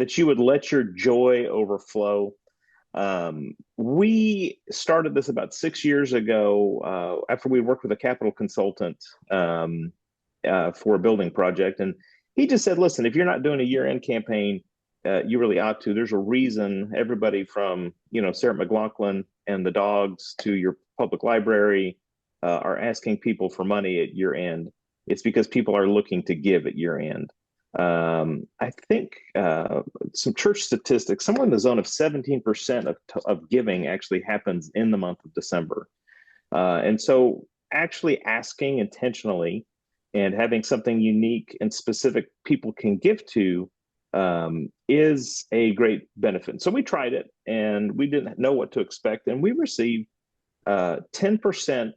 that you would let your joy overflow. We started this about 6 years ago after we worked with a capital consultant for a building project. And he just said, listen, if you're not doing a year-end campaign, you really ought to. There's a reason everybody from, Sarah McLaughlin and the dogs to your public library are asking people for money at year end. It's because people are looking to give at year end. I think some church statistics, somewhere in the zone of 17% of giving actually happens in the month of December. And so actually asking intentionally and having something unique and specific people can give to is a great benefit. So we tried it and we didn't know what to expect. And we received 10%,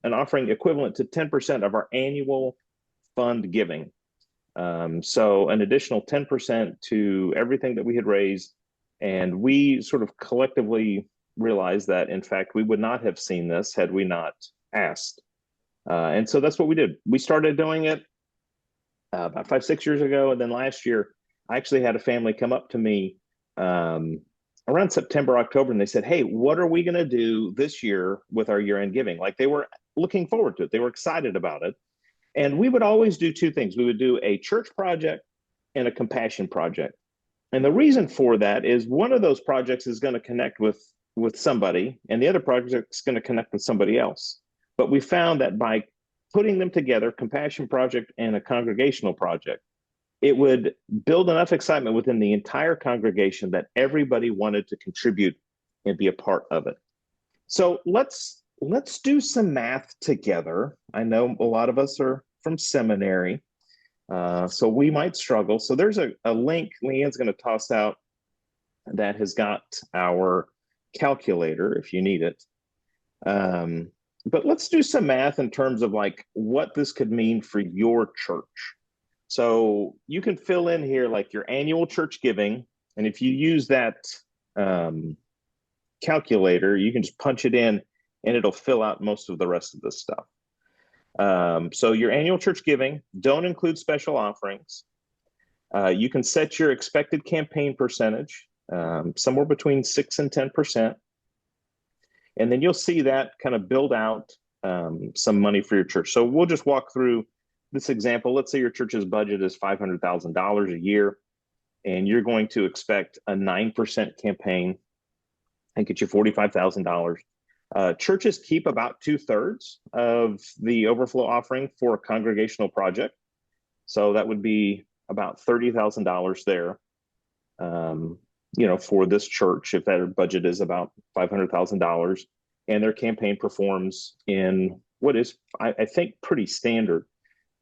an offering equivalent to 10% of our annual fund giving. So an additional 10% to everything that we had raised. And we sort of collectively realized that, in fact, we would not have seen this had we not asked. And so that's what we did. We started doing it about 5-6 years ago. And then last year, I actually had a family come up to me around September, October, and they said, hey, what are we going to do this year with our year-end giving? Like they were looking forward to it. They were excited about it. And we would always do two things. We would do a church project and a compassion project. And the reason for that is one of those projects is going to connect with somebody, and the other project is going to connect with somebody else. But we found that by putting them together, compassion project and a congregational project, it would build enough excitement within the entire congregation that everybody wanted to contribute and be a part of it. So let's do some math together. I know a lot of us are from seminary, so we might struggle. So there's a link Leanne's going to toss out that has got our calculator if you need it. But let's do some math in terms of like what this could mean for your church. So you can fill in here like your annual church giving. And if you use that calculator, you can just punch it in and it'll fill out most of the rest of this stuff. So your annual church giving, don't include special offerings. You can set your expected campaign percentage, somewhere between 6 and 10%. And then you'll see that kind of build out some money for your church. So we'll just walk through this example. Let's say your church's budget is $500,000 a year, and you're going to expect a 9% campaign and get you $45,000. Churches keep about 2/3 of the overflow offering for a congregational project. So that would be about $30,000 there, for this church, if their budget is about $500,000, and their campaign performs in what is, I think, pretty standard.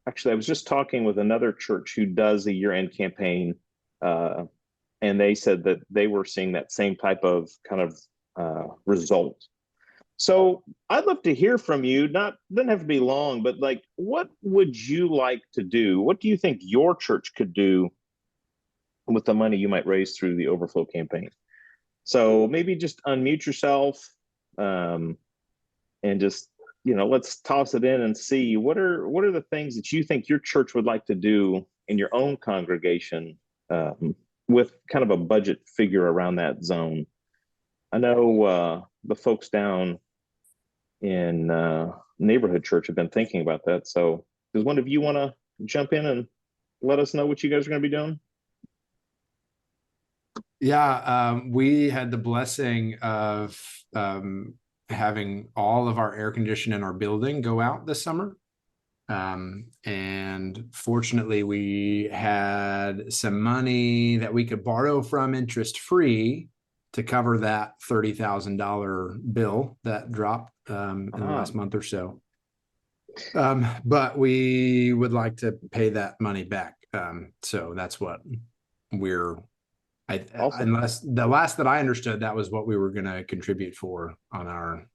Actually, I was just talking with another church who does a year-end campaign, and they said that they were seeing that same type of kind of result. So I'd love to hear from you. Doesn't have to be long, but like, what would you like to do? What do you think your church could do with the money you might raise through the Overflow campaign? So maybe just unmute yourself and just, let's toss it in and see what are the things that you think your church would like to do in your own congregation with kind of a budget figure around that zone. I know the folks down in neighborhood church have been thinking about that. So does one of you want to jump in and let us know what you guys are going to be doing? Yeah, we had the blessing of having all of our air conditioning in our building go out this summer. And fortunately, we had some money that we could borrow from interest-free to cover that $30,000 bill that dropped in the last month or so. But we would like to pay that money back. So that's what we're, awesome. Unless the last that I understood, that was what we were going to contribute for on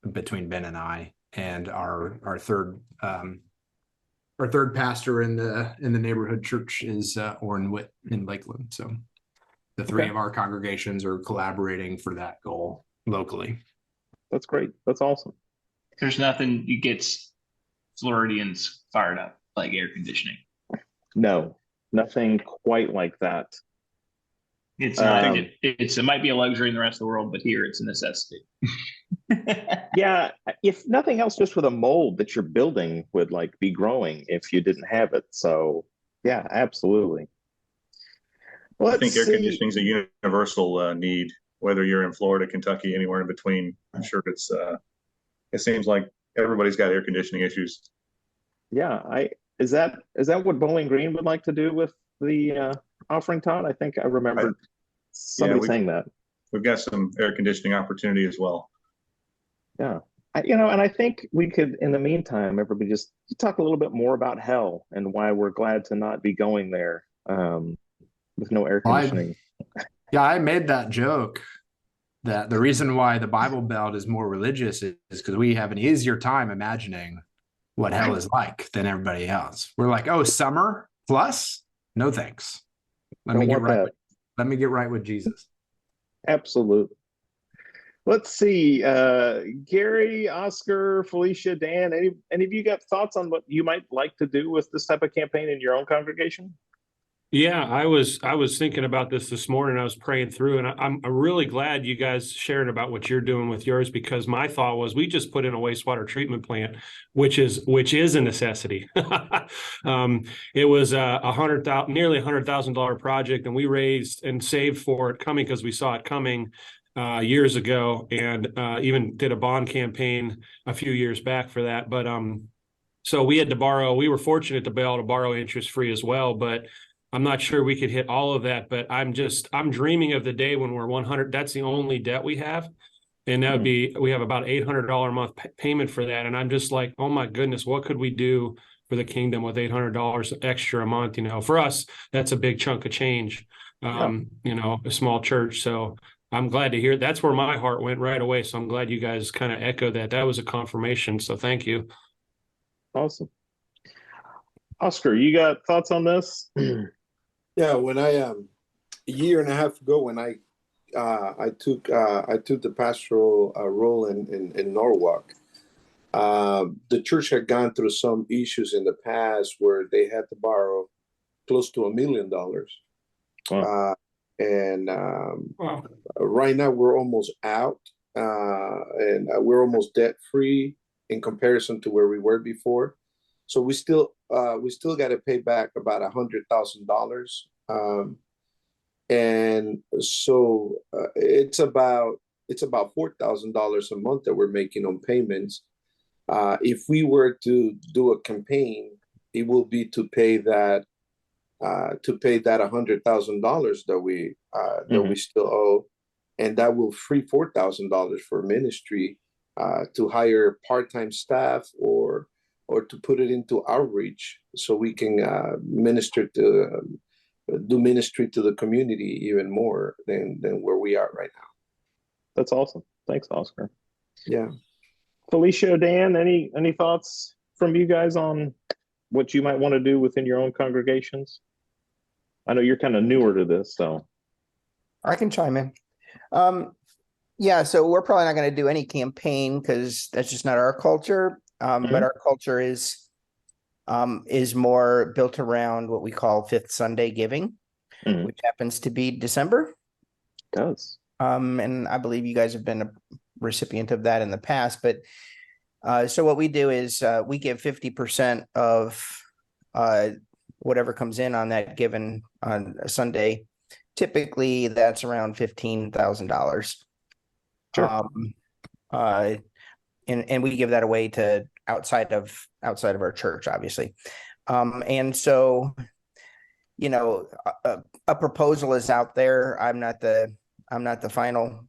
between Ben and I and our third pastor in the neighborhood church is Orrin Witt in Lakeland. So the three of our congregations are collaborating for that goal locally. That's great. That's awesome. There's nothing you gets Floridians fired up like air conditioning. No, nothing quite like that. I think it might be a luxury in the rest of the world, but here it's a necessity. Yeah, if nothing else, just with a mold that you're building would like be growing if you didn't have it. So yeah, absolutely. I Let's think air see. conditioning is a universal need, whether you're in Florida, Kentucky, anywhere in between. I'm sure it seems like everybody's got air conditioning issues. Yeah, is that what Bowling Green would like to do with the offering, Todd? I think I remember somebody saying that. We've got some air conditioning opportunity as well. Yeah. And I think we could, in the meantime, everybody just talk a little bit more about hell and why we're glad to not be going there with no air conditioning. I made that joke that the reason why the Bible Belt is more religious is because we have an easier time imagining what hell is like than everybody else. We're like, oh, summer plus? No thanks. Let me get right with Jesus. Absolutely. Let's see. Gary, Oscar, Felicia, Dan, any of you got thoughts on what you might like to do with this type of campaign in your own congregation? Yeah, I was thinking about this morning. I was praying through, and I'm really glad you guys shared about what you're doing with yours, because my thought was we just put in a wastewater treatment plant, which is a necessity. It was nearly $100,000 project, and we raised and saved for it coming because we saw it coming years ago, and even did a bond campaign a few years back for that. But so we had to borrow. We were fortunate to be able to borrow interest free as well, but I'm not sure we could hit all of that, but I'm dreaming of the day when we're 100. That's the only debt we have. And that would be, we have about $800 a month payment for that. And I'm just like, oh my goodness, what could we do for the kingdom with $800 extra a month? For us, that's a big chunk of change, a small church. So I'm glad to hear that's where my heart went right away. So I'm glad you guys kind of echo that. That was a confirmation. So thank you. Awesome. Oscar, you got thoughts on this? Yeah, when I a year and a half ago, when I took the pastoral role in Norwalk, the church had gone through some issues in the past where they had to borrow close to $1 million. Wow. Wow. Right now we're almost out, and we're almost debt free in comparison to where we were before. So we still got to pay back about $100,000, and so it's about $4,000 a month that we're making on payments. If we were to do a campaign, it will be to pay that $100,000 that we still owe, and that will free $4,000 for ministry to hire part-time staff or to put it into outreach so we can do ministry to the community even more than where we are right now. That's awesome. Thanks, Oscar. Yeah. Felicia, Dan, any thoughts from you guys on what you might want to do within your own congregations? I know you're kind of newer to this, so. I can chime in. Yeah, so we're probably not going to do any campaign because that's just not our culture. But our culture is more built around what we call Fifth Sunday giving, which happens to be December. It does. And I believe you guys have been a recipient of that in the past. But so what we do is we give 50% of whatever comes in on that given on a Sunday. Typically, that's around $15,000. Sure. And we give that away to outside of our church, obviously. And so, a proposal is out there. I'm not the final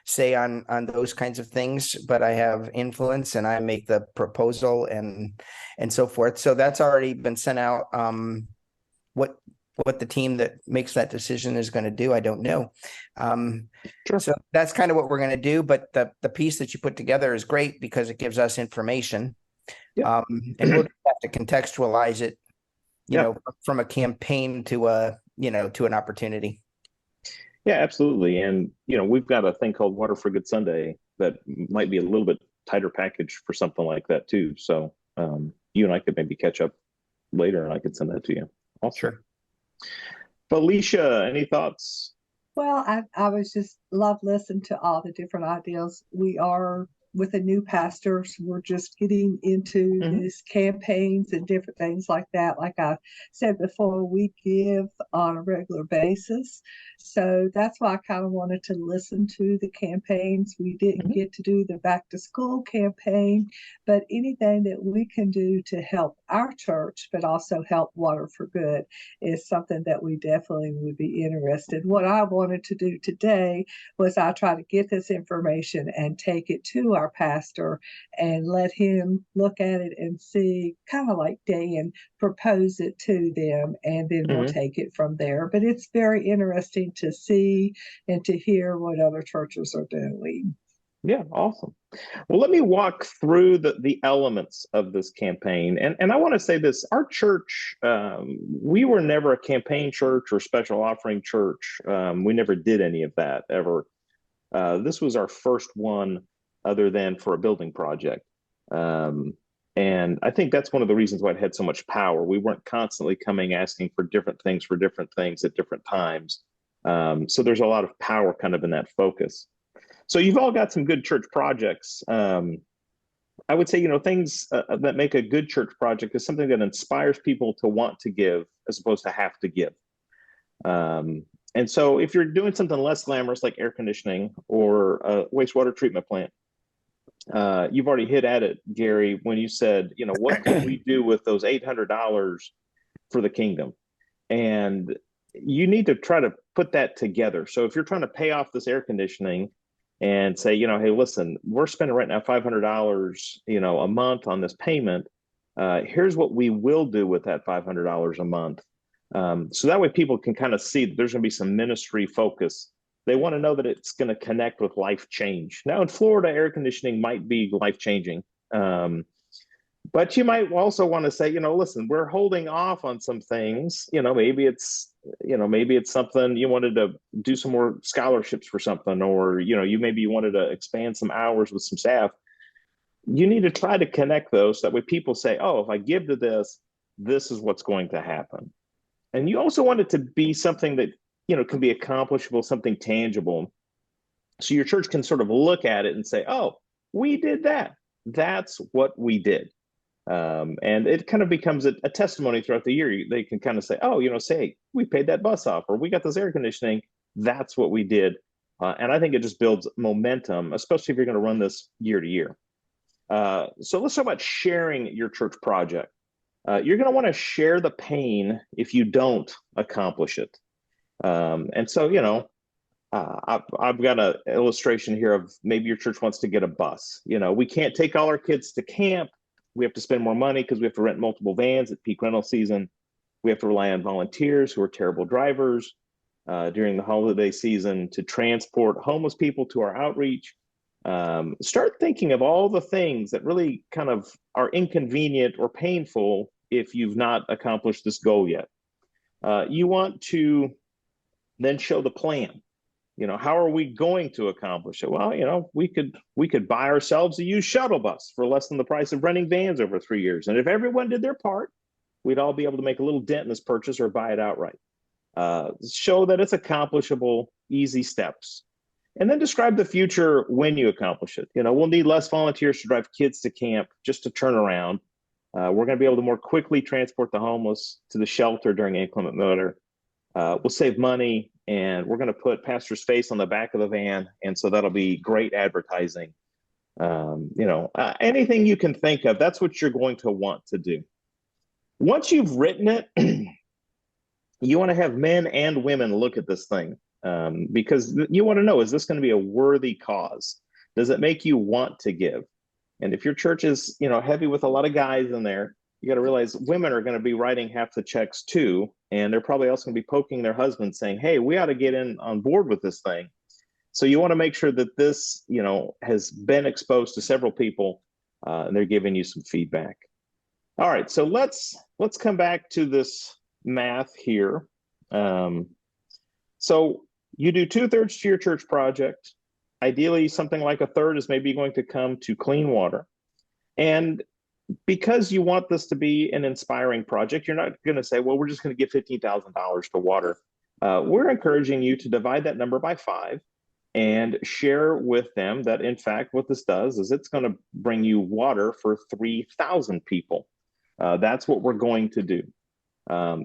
say on those kinds of things, but I have influence and I make the proposal and so forth. So that's already been sent out. What the team that makes that decision is going to do, I don't know. Sure. So that's kind of what we're going to do. But the piece that you put together is great because it gives us information. Yeah. And we'll have to contextualize it, from a campaign to to an opportunity. Yeah, absolutely. And, we've got a thing called Water for Good Sunday that might be a little bit tighter package for something like that too. So you and I could maybe catch up later and I could send that to you. Also. Sure. Felicia, any thoughts? Well, I was just love listening to all the different ideas. We are with a new pastor, so we're just getting into Mhm. these campaigns and different things like that. Like I said before, we give on a regular basis. So that's why I kind of wanted to listen to the campaigns. We didn't Mhm. get to do the back to school campaign, but anything that we can do to help our church, but also help Water for Good, is something that we definitely would be interested. What I wanted to do today was I try to get this information and take it to our pastor and let him look at it and see, kind of like Dan, propose it to them, and then we'll Mhm. take it from there. But it's very interesting to see and to hear what other churches are doing. Yeah, awesome. Well, let me walk through the elements of this campaign. And I want to say this, our church, we were never a campaign church or special offering church. We never did any of that ever. This was our first one other than for a building project. And I think that's one of the reasons why it had so much power. We weren't constantly coming asking for different things at different times. So there's a lot of power kind of in that focus. So you've all got some good church projects. I would say, things that make a good church project is something that inspires people to want to give as opposed to have to give. And so if you're doing something less glamorous like air conditioning or a wastewater treatment plant, you've already hit at it, Gary, when you said, what can we do with those $800 for the kingdom? And you need to try to put that together. So if you're trying to pay off this air conditioning and say, hey, listen, we're spending right now $500, a month on this payment. Here's what we will do with that $500 a month. So that way people can kind of see that there's going to be some ministry focus. They want to know that it's going to connect with life change. Now in Florida, air conditioning might be life changing. But you might also want to say, listen, we're holding off on some things. Maybe it's something you wanted to do some more scholarships for something, or, you wanted to expand some hours with some staff. You need to try to connect those. That way people say, oh, if I give to this, this is what's going to happen. And you also want it to be something that, can be accomplishable, something tangible. So your church can sort of look at it and say, oh, we did that. That's what we did. And it kind of becomes a testimony throughout the year. They can kind of say, oh, say we paid that bus off, or we got this air conditioning. That's what we did. And I think it just builds momentum, especially if you're going to run this year to year. So let's talk about sharing your church project. You're going to want to share the pain if you don't accomplish it. And so, I've got an illustration here of maybe your church wants to get a bus. We can't take all our kids to camp. We have to spend more money because we have to rent multiple vans at peak rental season. We have to rely on volunteers who are terrible drivers during the holiday season to transport homeless people to our outreach. Start thinking of all the things that really kind of are inconvenient or painful if you've not accomplished this goal yet. You want to then show the plan. How are we going to accomplish it? Well, we could buy ourselves a used shuttle bus for less than the price of renting vans over 3 years. And if everyone did their part, we'd all be able to make a little dent in this purchase or buy it outright. Show that it's accomplishable, easy steps. And then describe the future when you accomplish it. We'll need less volunteers to drive kids to camp just to turn around. We're going to be able to more quickly transport the homeless to the shelter during inclement weather. We'll save money, and we're going to put Pastor's face on the back of the van. And so that'll be great advertising. Anything you can think of, that's what you're going to want to do. Once you've written it, you want to have men and women look at this thing because you want to know, is this going to be a worthy cause? Does it make you want to give? And if your church is, heavy with a lot of guys in there, you got to realize women are going to be writing half the checks too. And they're probably also going to be poking their husbands saying, hey, we ought to get in on board with this thing. So you want to make sure that this, has been exposed to several people and they're giving you some feedback. All right, so let's come back to this math here. So you do 2/3 to your church project. Ideally, something like a third is maybe going to come to clean water. And because you want this to be an inspiring project, you're not going to say, well, we're just going to give $15,000 to water. we're encouraging you to divide that number by 5 and share with them that, in fact, what this does is it's going to bring you water for 3,000 people. That's what we're going to do.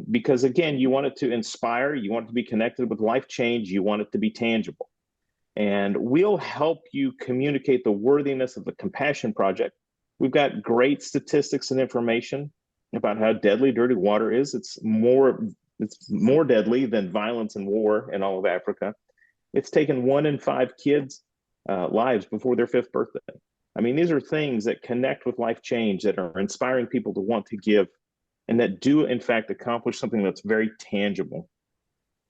Because, again, you want it to inspire, you want it to be connected with life change, you want it to be tangible. And we'll help you communicate the worthiness of the Compassion Project. We've got great statistics and information about how deadly dirty water is. It's more deadly than violence and war in all of Africa. It's taken 1 in 5 kids' lives before their 5th birthday. I mean, these are things that connect with life change, that are inspiring people to want to give, and that do, in fact, accomplish something that's very tangible.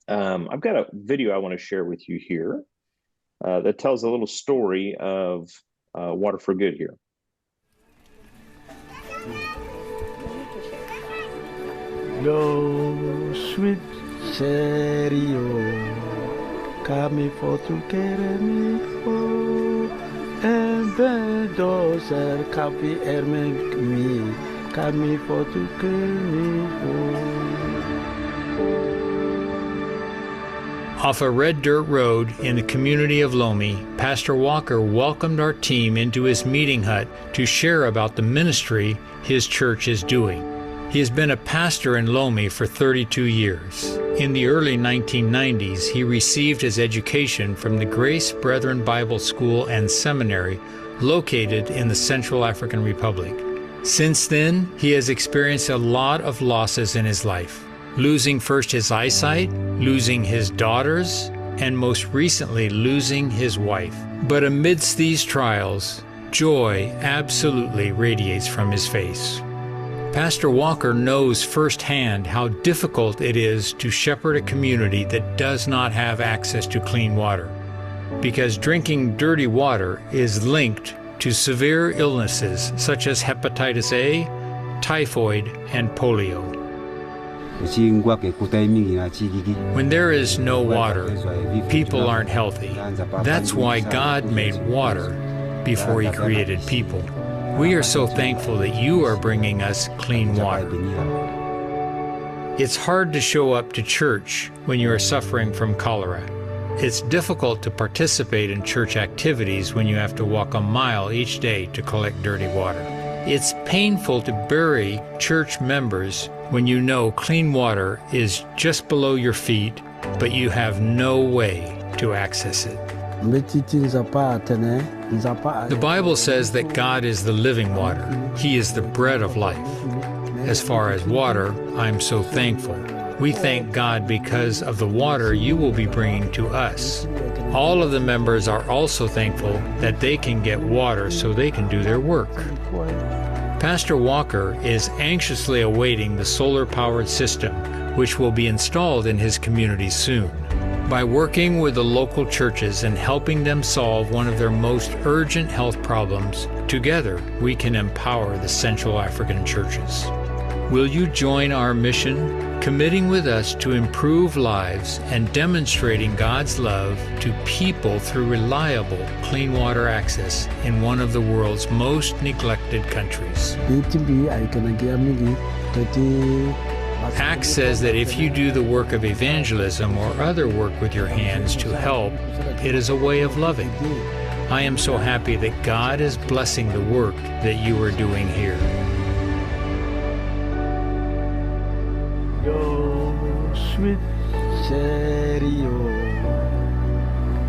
I've got a video I want to share with you here that tells a little story of Water for Good here. Lo sweet serio, kami for to care me for, and dozer kapi ermek me, kami for to care me for. Off a red dirt road in the community of Lomi, Pastor Walker welcomed our team into his meeting hut to share about the ministry his church is doing. He has been a pastor in Lomi for 32 years. In the early 1990s, he received his education from the Grace Brethren Bible School and Seminary located in the Central African Republic. Since then, he has experienced a lot of losses in his life, losing first his eyesight, losing his daughters, and most recently losing his wife. But amidst these trials, joy absolutely radiates from his face. Pastor Walker knows firsthand how difficult it is to shepherd a community that does not have access to clean water, because drinking dirty water is linked to severe illnesses such as hepatitis A, typhoid, and polio. When there is no water, people aren't healthy. That's why God made water before He created people. We are so thankful that you are bringing us clean water. It's hard to show up to church when you are suffering from cholera. It's difficult to participate in church activities when you have to walk a mile each day to collect dirty water. It's painful to bury church members when you know clean water is just below your feet, but you have no way to access it. The Bible says that God is the living water. He is the bread of life. As far as water, I'm so thankful. We thank God because of the water you will be bringing to us. All of the members are also thankful that they can get water so they can do their work. Pastor Walker is anxiously awaiting the solar-powered system, which will be installed in his community soon. By working with the local churches and helping them solve one of their most urgent health problems, together we can empower the Central African churches. Will you join our mission, committing with us to improve lives and demonstrating God's love to people through reliable, clean water access in one of the world's most neglected countries? Acts says that if you do the work of evangelism or other work with your hands to help, it is a way of loving. I am so happy that God is blessing the work that you are doing here. Yo, sweet serio,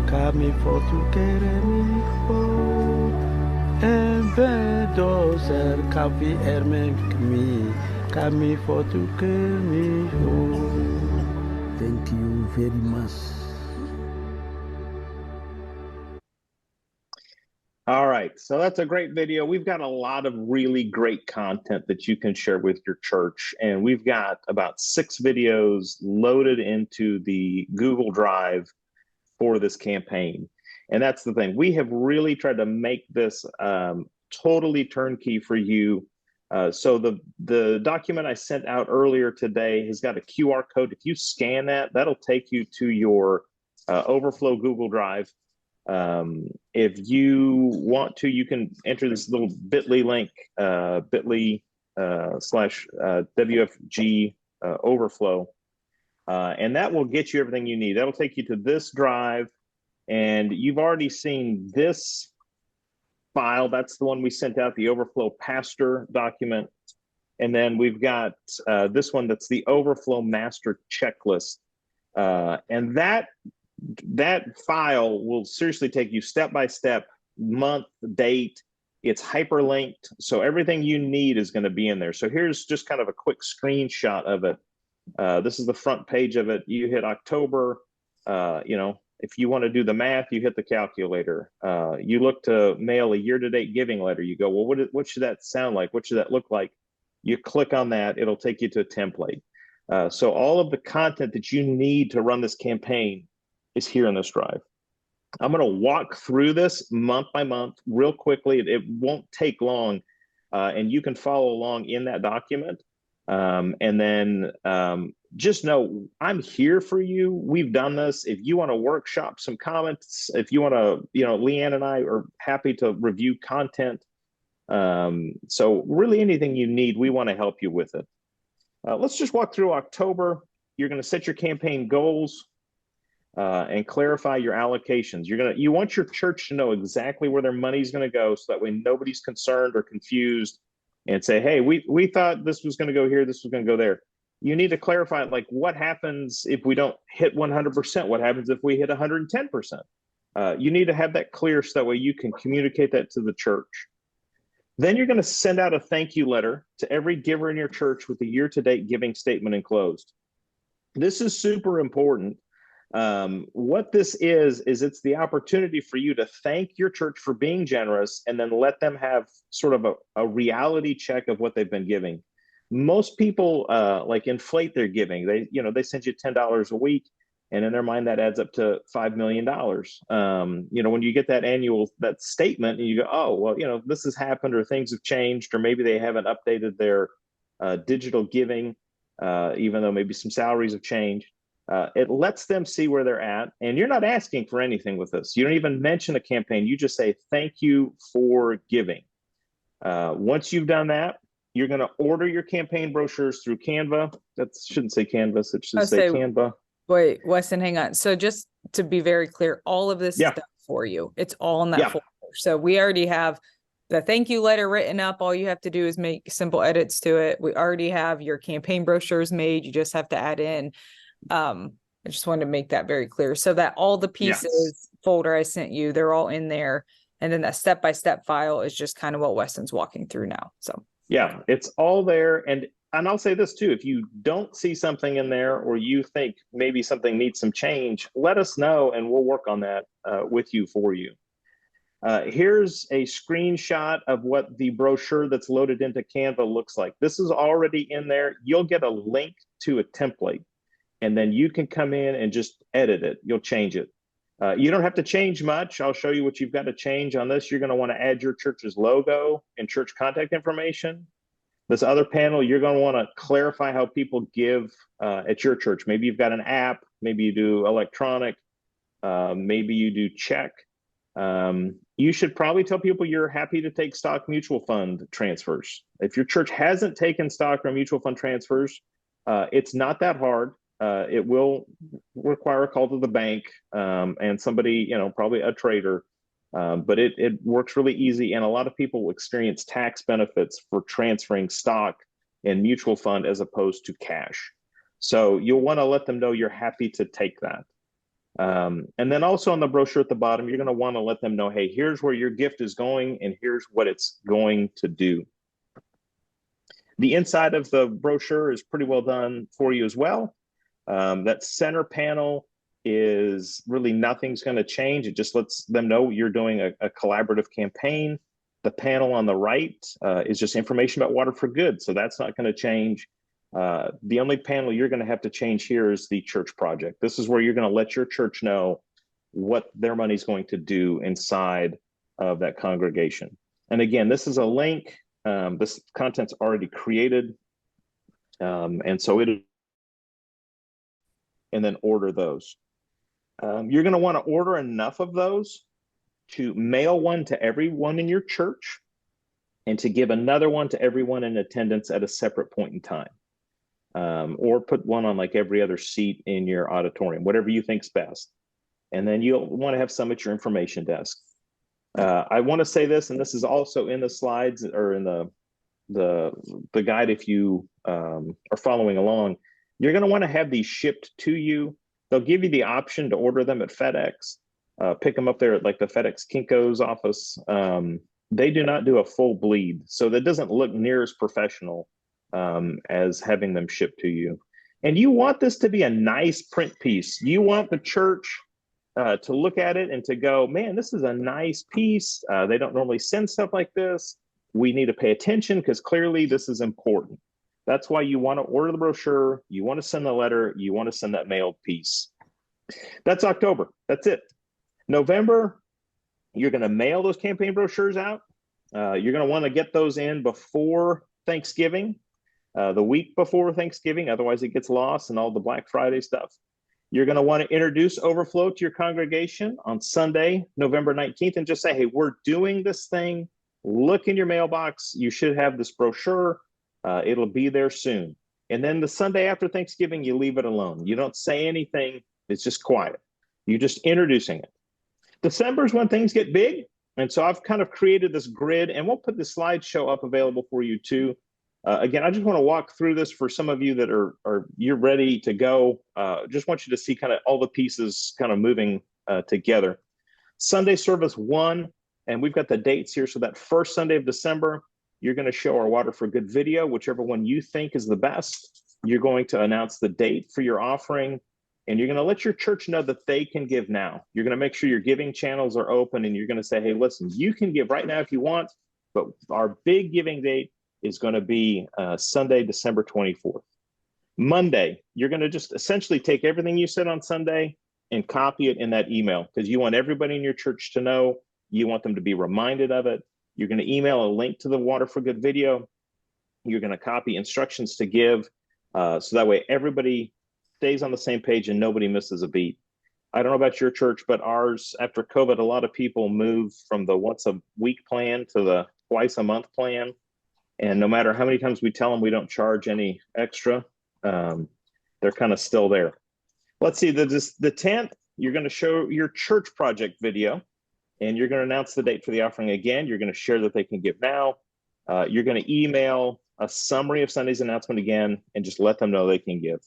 kami for to care me for, and dozer kapi ermek me. Kami for to care me home. Thank you very much. All right, so that's a great video. We've got a lot of really great content that you can share with your church, and we've got about 6 videos loaded into the Google Drive for this campaign. And that's the thing. We have really tried to make this totally turnkey for you. So the document I sent out earlier today has got a QR code. If you scan that, that'll take you to your Overflow Google Drive. If you want to, you can enter this little bit.ly link, bit.ly / WFG Overflow. And that will get you everything you need. That'll take you to this drive, and you've already seen this file. That's the one we sent out, the Overflow pastor document. And then we've got this one that's the Overflow master checklist. And that file will seriously take you step by step, month, date. It's hyperlinked, so everything you need is going to be in there. So here's just kind of a quick screenshot of it. This is the front page of it. You hit October. If you want to do the math, you hit the calculator. You look to mail a year-to-date giving letter. You go, well, what should that sound like? What should that look like? You click on that. It'll take you to a template. So all of the content that you need to run this campaign is here in this drive. I'm going to walk through this month by month real quickly. It won't take long, and you can follow along in that document. And then just know I'm here for you. We've done this. If you want to workshop some comments, if you want to, Leanne and I are happy to review content. So really anything you need, we want to help you with it. Let's just walk through October. You're going to set your campaign goals and clarify your allocations. You want your church to know exactly where their money's going to go, so that way nobody's concerned or confused and say, hey, we thought this was going to go here, this was going to go there. You need to clarify, like, what happens if we don't hit 100%? What happens if we hit 110%? You need to have that clear so that way you can communicate that to the church. Then you're going to send out a thank you letter to every giver in your church with the year-to-date giving statement enclosed. This is super important. What this is it's the opportunity for you to thank your church for being generous, and then let them have sort of a reality check of what they've been giving. Most people like inflate their giving. They send you $10 a week, and in their mind that adds up to $5 million. When you get that statement and you go, oh, well, this has happened, or things have changed, or maybe they haven't updated their digital giving, even though maybe some salaries have changed. It lets them see where they're at, and you're not asking for anything with this. You don't even mention a campaign. You just say, thank you for giving. Once you've done that, you're going to order your campaign brochures through Canva. That shouldn't say Canvas. It should say Canva. Wait, Weston, hang on. So just to be very clear, all of this stuff for you, it's all in that folder. So we already have the thank you letter written up. All you have to do is make simple edits to it. We already have your campaign brochures made. You just have to add in. I just wanted to make that very clear, so that all the pieces folder I sent you, they're all in there. And then that step-by-step file is just kind of what Weston's walking through now. So yeah, it's all there. And I'll say this too, if you don't see something in there, or you think maybe something needs some change, let us know and we'll work on that with you for you. Here's a screenshot of what the brochure that's loaded into Canva looks like. This is already in there. You'll get a link to a template, and then you can come in and just edit it. You'll change it. You don't have to change much. I'll show you what you've got to change on this. You're going to want to add your church's logo and church contact information. This other panel, you're going to want to clarify how people give at your church. Maybe you've got an app. Maybe you do electronic. Maybe you do check. You should probably tell people you're happy to take stock mutual fund transfers. If your church hasn't taken stock or mutual fund transfers, it's not that hard. It will require a call to the bank and somebody, probably a trader, but it works really easy. And a lot of people will experience tax benefits for transferring stock and mutual fund as opposed to cash. So you'll want to let them know you're happy to take that. And then also on the brochure at the bottom, you're going to want to let them know, hey, here's where your gift is going and here's what it's going to do. The inside of the brochure is pretty well done for you as well. That center panel is really nothing's going to change. It just lets them know you're doing a collaborative campaign. The panel on the right is just information about Water for Good. So that's not going to change. The only panel you're going to have to change here is the church project. This is where you're going to let your church know what their money is going to do inside of that congregation. And again, this is a link. This content's already created. And so and then order those. You're going to want to order enough of those to mail one to everyone in your church and to give another one to everyone in attendance at a separate point in time. or put one on like every other seat in your auditorium, whatever you think's best. And then you'll want to have some at your information desk. I want to say this, and this is also in the slides or in the guide if you are following along. You're going to want to have these shipped to you. They'll give you the option to order them at FedEx, pick them up there at like the FedEx Kinko's office. They do not do a full bleed, so that doesn't look near as professional as having them shipped to you. And you want this to be a nice print piece. You want the church to look at it and to go, man, this is a nice piece. They don't normally send stuff like this. We need to pay attention because clearly this is important. That's why you want to order the brochure. You want to send the letter. You want to send that mailed piece. That's October. That's it. November, you're going to mail those campaign brochures out. You're going to want to get those in before Thanksgiving, the week before Thanksgiving. Otherwise, it gets lost in all the Black Friday stuff. You're going to want to introduce Overflow to your congregation on Sunday, November 19th, and just say, hey, we're doing this thing. Look in your mailbox. You should have this brochure. It'll be there soon. And then the Sunday after Thanksgiving, you leave it alone. You don't say anything. It's just quiet. You're just introducing it. December is when things get big. And so I've kind of created this grid, and we'll put the slideshow up available for you too. Again, I just want to walk through this for some of you that are you're ready to go. Just want you to see kind of all the pieces kind of moving together. Sunday service 1, and we've got the dates here. So that first Sunday of December, you're going to show our Water for Good video, whichever one you think is the best. You're going to announce the date for your offering, and you're going to let your church know that they can give now. You're going to make sure your giving channels are open, and you're going to say, hey, listen, you can give right now if you want, but our big giving date is going to be Sunday, December 24th. Monday, you're going to just essentially take everything you said on Sunday and copy it in that email because you want everybody in your church to know. You want them to be reminded of it. You're going to email a link to the Water for Good video. You're going to copy instructions to give so that way everybody stays on the same page and nobody misses a beat. I don't know about your church, but ours, after COVID, a lot of people moved from the once a week plan to the twice a month plan. And no matter how many times we tell them we don't charge any extra, they're kind of still there. Let's see, the 10th, you're going to show your church project video, and you're going to announce the date for the offering again. You're going to share that they can give now. You're going to email a summary of Sunday's announcement again, and just let them know they can give.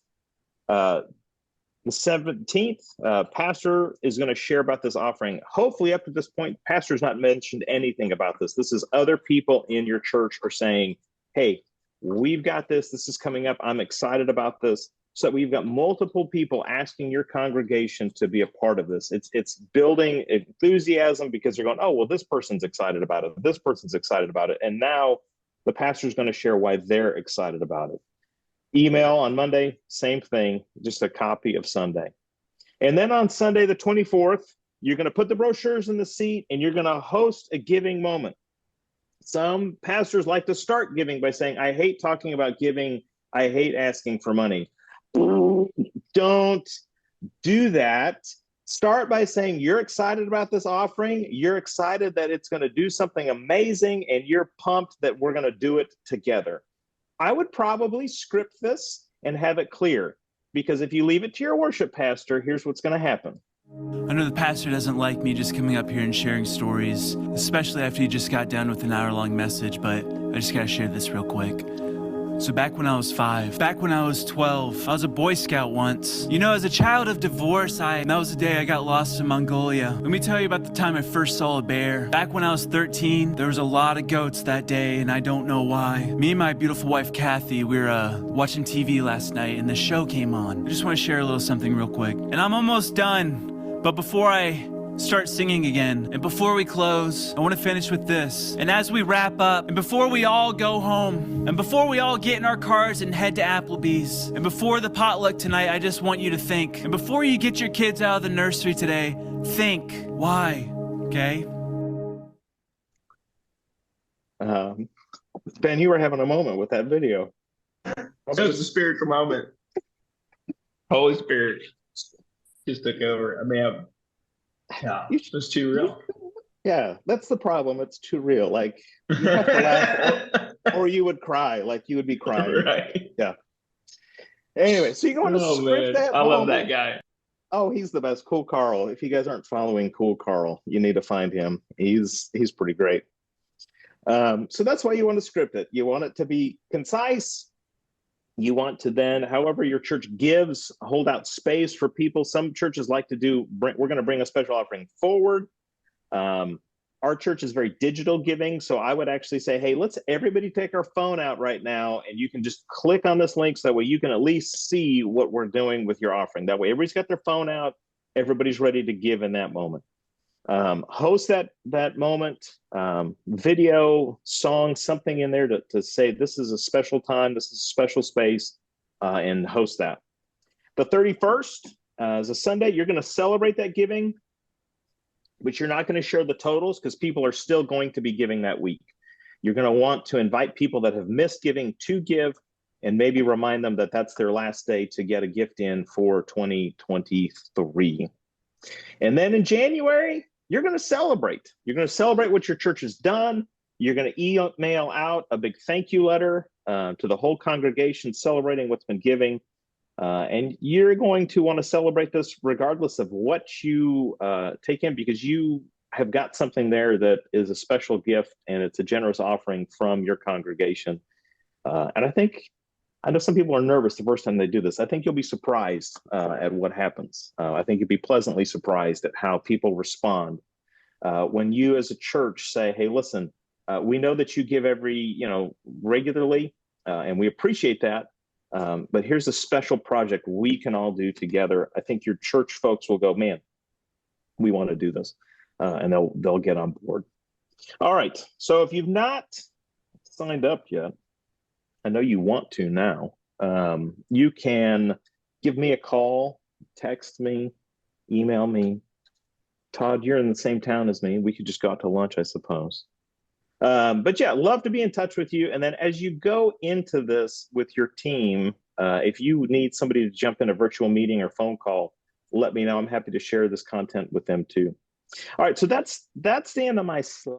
The 17th, pastor is going to share about this offering. Hopefully up to this point, pastor's not mentioned anything about this. This is other people in your church are saying, hey, we've got this. This is coming up. I'm excited about this. So we've got multiple people asking your congregation to be a part of this. It's building enthusiasm because they're going, oh, well, this person's excited about it. This person's excited about it. And now the pastor's going to share why they're excited about it. Email on Monday, same thing, just a copy of Sunday. And then on Sunday, the 24th, you're going to put the brochures in the seat and you're going to host a giving moment. Some pastors like to start giving by saying, I hate talking about giving. I hate asking for money. Don't do that. Start by saying you're excited about this offering. You're excited that it's going to do something amazing and you're pumped that we're going to do it together. I would probably script this and have it clear, because if you leave it to your worship pastor, here's what's going to happen. I know the pastor doesn't like me just coming up here and sharing stories, especially after he just got done with an hour-long message, but I just got to share this real quick. So back when I was 5, back when I was 12, I was a Boy Scout once. You know, as a child of divorce, that was the day I got lost in Mongolia. Let me tell you about the time I first saw a bear. Back when I was 13, there was a lot of goats that day, and I don't know why. Me and my beautiful wife, Kathy, we were watching TV last night, and the show came on. I just want to share a little something real quick. And I'm almost done, but before I start singing again, and before we close, I want to finish with this. And as we wrap up, and before we all go home, and before we all get in our cars and head to Applebee's, and before the potluck tonight, I just want you to think. And before you get your kids out of the nursery today, think. Why? Okay? Ben, you were having a moment with that video. That was a spiritual moment. Holy Spirit just took over. I mean, yeah, it was too real. Yeah, that's the problem. It's too real. Like, you have to laugh or you would cry. Like, you would be crying. Right. Yeah. Anyway, so you're going to script that. I love that guy. Oh, he's the best. Cool Carl. If you guys aren't following Cool Carl, you need to find him. He's pretty great. So that's why you want to script it. You want it to be concise. You want to then, however your church gives, hold out space for people. Some churches like to we're going to bring a special offering forward. Our church is very digital giving. So I would actually say, hey, let's everybody take our phone out right now, and you can just click on this link so that way you can at least see what we're doing with your offering. That way everybody's got their phone out. Everybody's ready to give in that moment. Host that moment, video, song, something in there to say this is a special time, this is a special space, and host that. The 31st is a Sunday. You're going to celebrate that giving, but you're not going to share the totals because people are still going to be giving that week. You're going to want to invite people that have missed giving to give, and maybe remind them that that's their last day to get a gift in for 2023. And then in January, you're going to celebrate. You're going to celebrate what your church has done. You're going to email out a big thank you letter to the whole congregation celebrating what's been giving. And you're going to want to celebrate this regardless of what you take in, because you have got something there that is a special gift, and it's a generous offering from your congregation. And I know some people are nervous the first time they do this. I think you'll be surprised at what happens. I think you'll be pleasantly surprised at how people respond when you as a church say, hey, listen, we know that you give regularly, and we appreciate that. But here's a special project we can all do together. I think your church folks will go, man, we want to do this, and they'll get on board. All right. So if you've not signed up yet, I know you want to now. You can give me a call, text me, email me. Todd, you're in the same town as me. We could just go out to lunch, I suppose. But yeah, love to be in touch with you. And then as you go into this with your team, if you need somebody to jump in a virtual meeting or phone call, let me know. I'm happy to share this content with them too. All right, so that's the end of my slide.